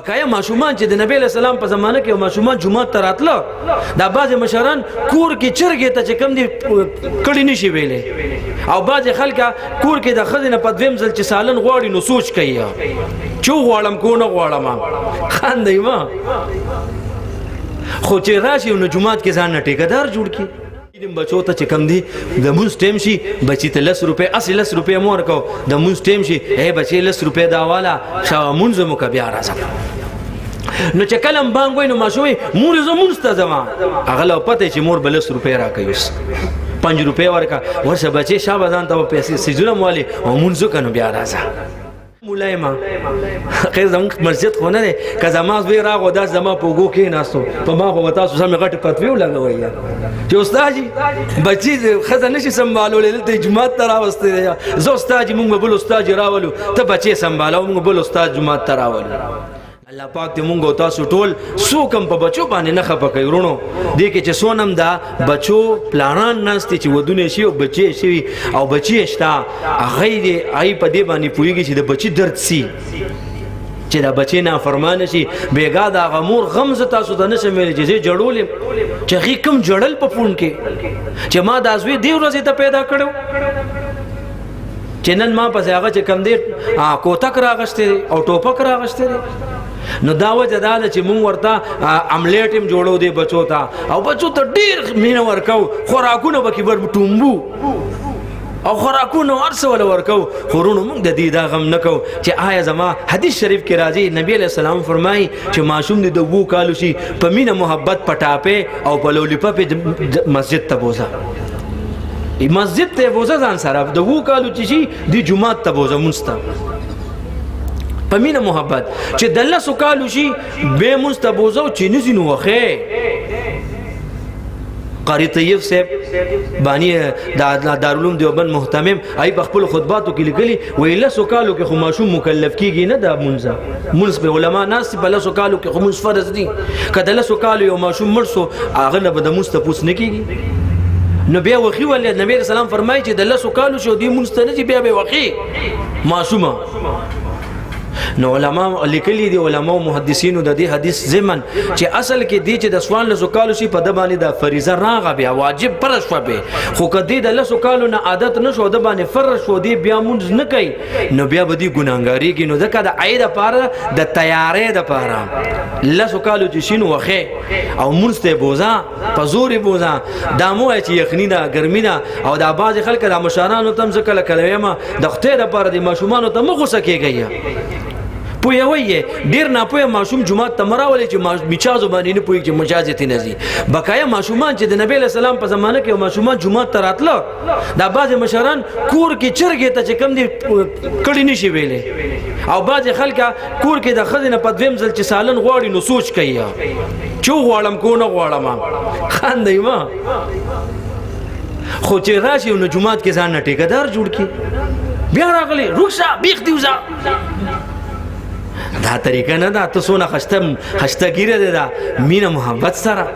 بقایا ماشومان چې د نبی له سلام په زمانه کې ماشومان جمعه ته راتله دا بعض مشران کور کې چرګې ته چې کم دي کړي نشي ویلې او بعض خلک کور کې د خزینه په دویم ځل چې سالن غواړي نو سوچ کوي چې غواړم کو نه غواړم خاندې ما خو چې راشي نو جمعه کې ځان نه ټیکدار جوړ کی بچو ته چې کم دي د مونږ ټیم شي بچی ته 10 روپے اصل 10 روپے مور کو د مونږ ټیم شي اے بچی 10 روپے دا والا شاو مونږ مو ک بیا راځه نو چې کلم بانګ وای نو ماشوي مور زمونږ ته زما اغله پته چې مور بل 10 روپے راکويس 5 روپے ورکا ورشه بچی شابه ځان ته پیسې سجونه مولي او مونږ کنه بیا راځه مولایما خیر زموږ مسجد خو نه دی که زما زوی راغو دا زما په اوږو کېناستو په ما خو به تاسو سمې غټې فتوې ولګوئ چې استاد جي بچي ښځه نشي سنبالولی دلته جومات ته راوستی دی زه استاد جي مونږ به بل استاد جي راولو ته بچې سنبالو مونږ بل استاد جومات ته راولو الله پاک دې مونږ او تاسو ټول څوک هم په بچو باندې نه خفه کوي ورونو دې کې چې سونم دا بچو پلانان ناستې چې ودونه شي او بچې شي او بچې شته هغه دې هغې په دې باندې پوهېږي چې د بچي درد سي چې دا بچې نافرمانه شي بېګا د هغه مور غم زه تاسو ته نشم ویلی چې زه جړول یم چې هغې کوم جړل په فون کې چې ما دا زوی دې ورځې ته پیدا کړو چې نن ما پسې هغه چې کم دی کوتک راغشتی دی او ټوپک راغشتی دی نو دا وجه دا ده چې مونږ ورته املیټ هم جوړو دی بچو ته او بچو ته ډېر مینه ورکو خوراکونه به کې ور ټومبو او خوراکونه هر څه وله ورکو خو وروڼو مونږ د دې دا غم نه کوو چې آیا زما حدیث شریف کې راځي نبی علیه السلام فرمایي چې ماشوم دې د 2 کالو شي په مینه محبت په ټاپې او په لولیپپ مسجد ته بوځه مسجد ته بوځه ځان سره د 2 کالو چې شي دې جومات ته بوځه مونځ ته په مینه محبت چې د 10 کالو شي بې مونځ ته بوځه چې نځي نو وښې قاری طیب صاحب بانی دارالعلوم دیوبند محتمم ای په خپل خطباتو کې لیکلي وایي 10 کالو کې خو ماشوم مکلف کیږي نه د مونځ په علما ناس په 10 کالو کې خو مونځ فرض دي که د 10 کالو یو ماشوم مړ سو هغه نه به د مونځ تپوس نه کیږي نو بیا وخی ولې نبی رسول الله فرمایي چې د 10 کالو شو دی مونځ ته نه بیا به وخی ماشومه نو علماء لیکلي دي علماء محدثینو د دې حدیث ضمن چې اصل کې دی چې د سوال له کالو شي په د باندې د فریضه راغه بیا واجب پر شو به خو کدی د لسو کالو نه عادت نشو د باندې فر شو دی بیا مونږ نه کوي نو بیا به دی ګناګاری کې نو ځکه د عید لپاره د تیارې لپاره لسو کالو چې شینو وخه او مونږ ته بوزا په زور بوزا دامو چې یخنینا ګرمینا او د باز خلک د مشرانو تم ځکه کله ما د خته لپاره د ماشومان ته مغوسه کېږي پویوي ډیر نه پوی ماشوم جمعه تمراولې چې میچازو باندې نه پوی چې مجازت نه زی بقایا ماشومان چې د نبی له سلام په زمانه کې ماشومان جمعه ته راتله دا بعض مشران کور کې چرګې ته چې کم دي کړي نشي ویلې او بعض خلک کور کې د خزینه په دویم ځل چې سالن غواړي نو سوچ کوي چې غواړم کو نه غواړم خاندې ما خو چې راشي نو جمعه کې ځان نه ټیکدار جوړ کی بیا راغلی روښه بیخ دیوزا دا طریقه نه ده تاسو نه خشته ګیره ده دا مینه محبت سره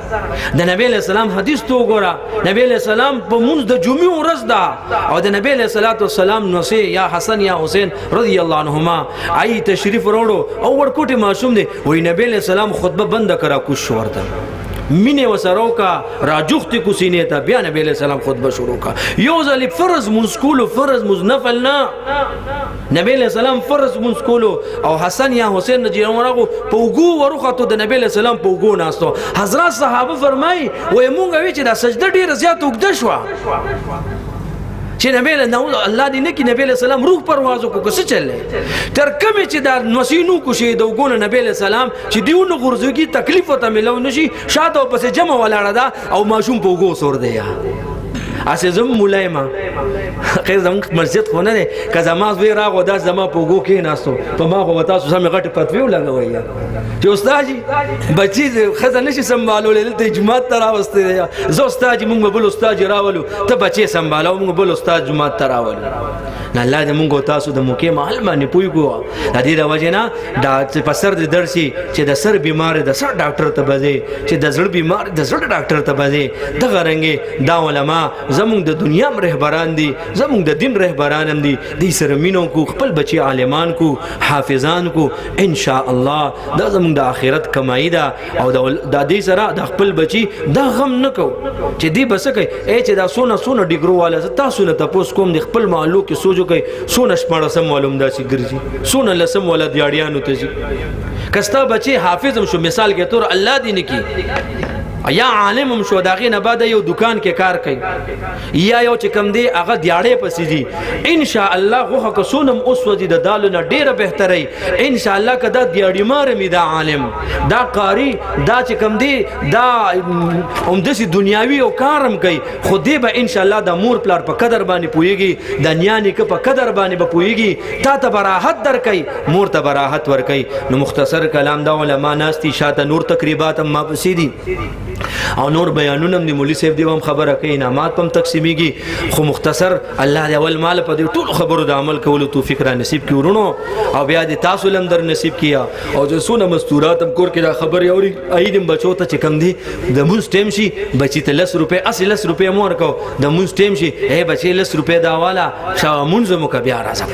د نبی له سلام حدیث تو ګوره نبی له سلام په مونږ د جمعې ورځ ده او د نبی له صلوات والسلام نو سي یا حسن یا حسین رضی الله عنهما ای تشریف وروړو او ورکوټي معصوم دي وای نبی له سلام خطبه بند کرا کو شو ورته مینه وسرو کا راجوختی کو سینې ته بیا نبی علیہ السلام خطبه شروع کا یو ځل فرض منسکول فرض مزنفل نه نبی علیہ السلام فرض منسکول او حسن یا حسین رضی الله عنه په وګو ورخته د نبی علیہ السلام په وګو ناستو حضرت صحابه فرمای وای مونږ وی چې دا سجده ډیره زیات وګد شو چې نبی الله دې نه کې نبی علیہ السلام روح پرواز کو څه چلې تر کومه چې دا نوسینو کو شي د وګونه نبی علیہ السلام چې دیونه غرزوږي تکلیف ته ملو نشي شاته پس جمع ولاړه دا او ماشوم په وګو سور دی اسه زم مولایما خیر زم مسجد خو نه دی که زما زوی راغو دا زما په وګو کې ناستو په ما خو تاسو سمې غټ فتوی ولګوي چې استاد جي بچي خزه نشي سنبالول دلته جمعه ته راوستي زه استاد مونږ بل استاد راولو ته بچي سنبالو مونږ بل استاد جمعه ته راولو نه الله دې مونږ تاسو د موکې محل باندې پويګو د دې د وجنه دا په سر د درسي چې د سر بیمار د سر ډاکټر ته بځي چې د زړه بیمار د زړه ډاکټر ته بځي د غرنګي دا علما زمونږ د دنیا رهبران دي زمونږ د دین رهبران دي د سره مينو کو خپل بچي عالمان کو حافظان کو ان شاء الله د دا زموږ د آخرت کمایي ده او د دې سره د خپل بچي دا غم نه کو چې دی بس کوي چې دا سونه ډیګرو والا تاسو نه تاسو کوم د خپل معلوم کې سوچو کوي سونه شپړه سم معلوم دا چې ګرځي سونه لسم ولا دیاړیانو ته شي کستا بچي حافظ هم شو مثال کې تور الله دین کی یا عالم هم شو داغه نه بعد یو دکان کې کار کوي یا یو چې کم دی هغه دیاړې پسې دي ان شاء الله غوخه کو سونم اوس ودی د دالو نه ډیره بهتري ان شاء الله کدا دیاړي مار می دا عالم دا قاری دا چې کم دی دا اومدسي دنیاوي او کارم کوي خو دې به ان شاء الله د مور پلار په قدر باندې پويږي د نیانی کې په قدر باندې به پويږي تا ته براحت در کوي مور ته براحت ور کوي نو مختصر کلام دا علما ناستي شاته نور تقریبات ما پسې دي او نور بیانونه د مولوی صاحب دی هم خبره کوي انعامات هم تقسیمیږي خو مختصر الله دې اول مال په دې ټول خبرو د عمل کولو توفیق را نصیب کړي ورونو او بیا دې تاسو لم در نصیب کیا او جو سونه مستورات هم کور کې دا خبر اوري اېدم بچو ته چې کم دي د مونږ ټیم شي بچی ته 10 روپے 10 روپے مور کو د مونږ ټیم شي بچی 10 روپے دا والا شا مونږ مو کا بیا راځه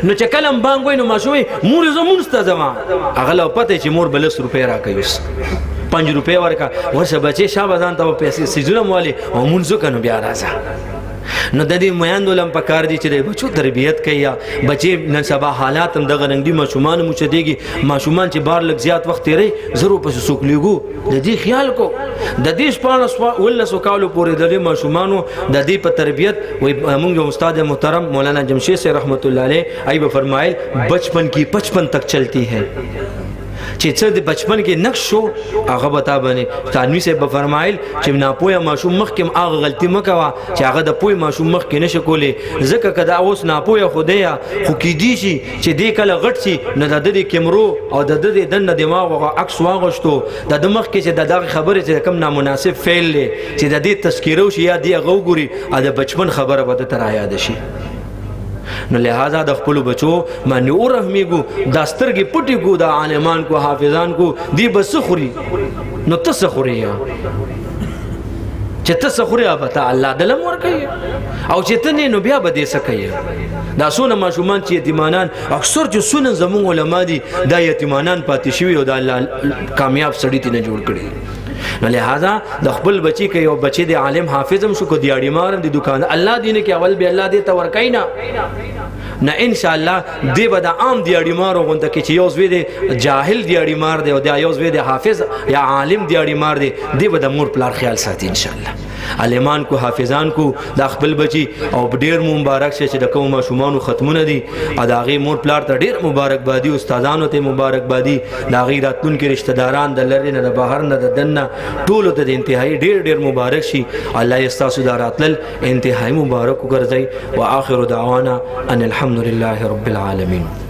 نو چې کلم بانګوي نو ماشوي مور زمون ستزما اغله پته چې مور بل 10 روپے را کوي 5 روپے ورکا ورشه بچي شابهدان ته پیسې سيزونه مولي او مونږ کنه بیا راځه نو د دې میاندولم په کار دي چې بچو تربيت کوي بچي نن سبا حالات هم دغه رنګ دي ماشومان مو چديږي ماشومان چې بار لګ زیات وخت تیری ضرور پس سوکليګو د دې خیال کو د دې شپانه ول سوکالو پورې د دې ماشومانو د دې په تربيت وي موږ استاد محترم مولانا جمشید سے رحمت الله علیه ای به فرمایل بچپن کی 55 تک چلتی ہے چې څه د بچپن کې نقش شو هغه بتا باندې تانوی سے به فرمایل چې ناپوهه ماشوم مخکم هغه غلطي مکوا چې هغه د پوهه ماشوم مخ کې نشه کولې ځکه کدا اوس ناپوهه خدایا خو کې دي شي چې دې کله غټ شي نه د دې کیمرو او د دې دنه دماغ او عکس واغشتو د مخ کې چې دغه خبره چې کم نامناسب فعل لې چې د دې تذکیرو شي یا دې غوګوري د بچپن خبره به تر یاد شي نو لہذا د خپل بچو باندې ورحمیګو د سترګې پټي کو د عالمان کو حافظان کو دی بس خوري نو تسخوري چې تسخوري ابته الله دلم ور کوي او چې ته نو بیا به دې سکي دا سونه ماشومان چې یتیمانان اکثر چې سونه زمون علما دي دا یتیمانان پاتې شوی او د الله کامیاب سړی تی نه جوړ کړي نو لہذا د خپل بچی کې یو بچی د عالم حافظ هم شو کو دیاړي مارم د دکان الله دین کې اول به الله دې تور کینا نه ان شاء الله دې به د عام دیاړي مارو غونډه کې چې یو زوی د جاهل دیاړي مار دی او د یو زوی د حافظ یا عالم دیاړي مار دی دې به د مور پلار خیال ساتي ان شاء الله عالمان کو حافظان کو د خپل بچي او ډیر مبارک شه چې د کوم شومانو ختمونه دي اداغي مور پلار ته ډیر مبارک بادي استادانو ته مبارک بادي دا غیراتون کې رشتہ داران د لری نه د بهر نه د دنه ټول ته د انتهایی ډیر مبارک شي الله یستاسو داراتل انتهایی مبارک وګرځي واخر دعوانا ان الحمد لله رب العالمين